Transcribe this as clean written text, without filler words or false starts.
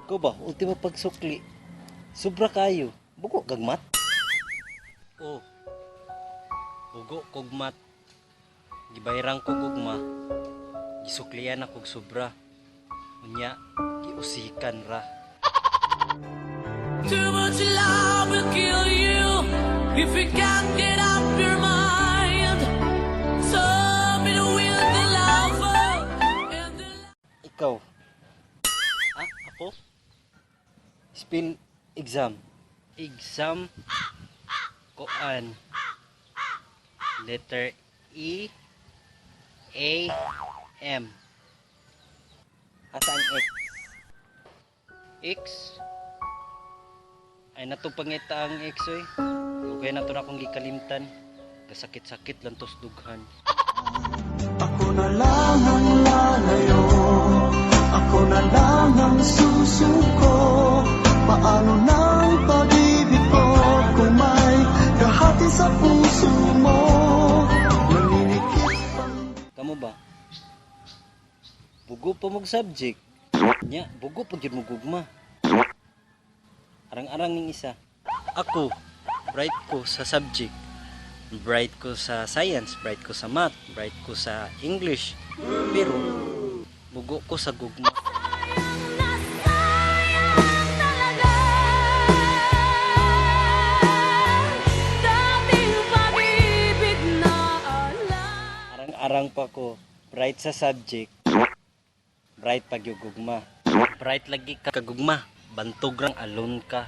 Ko ba, ultimo pagsukli. Sobra kayo. Buko gagmat. Oh, bugo kogmat. Gibayrang ko gugma. Gisuklian ako sobra. Unya, giusikan ra. Too much love will kill you if you can't get up your mind. So be the will the lover and the Ikaw. Ah, ako? Spell exam. Exam. Koan. Letter E. A. M. Asa ang X? X? Ay nato pangita ang X oy. Lugay na to na akong gikalimtan. Kasakit-sakit lang tos dughan. Ako na lang ang lalayo, ako na lang ang susuko. Paano ng pag-ibig ko kung may kahati sa puso mo? Naninikip ang... Kamu ba? Bugo pa mong subject. Nya, bugo pa gyud mo gugma. Arang-arang ning isa. Ako, bright ko sa subject. Bright ko sa science, bright ko sa math, bright ko sa English. Pero bugo ko sa gugma. Arang-arang pa ko, bright sa subject. Bright pag yung gugma. Bright lagi ka kagugma. Bantog rang alone ka.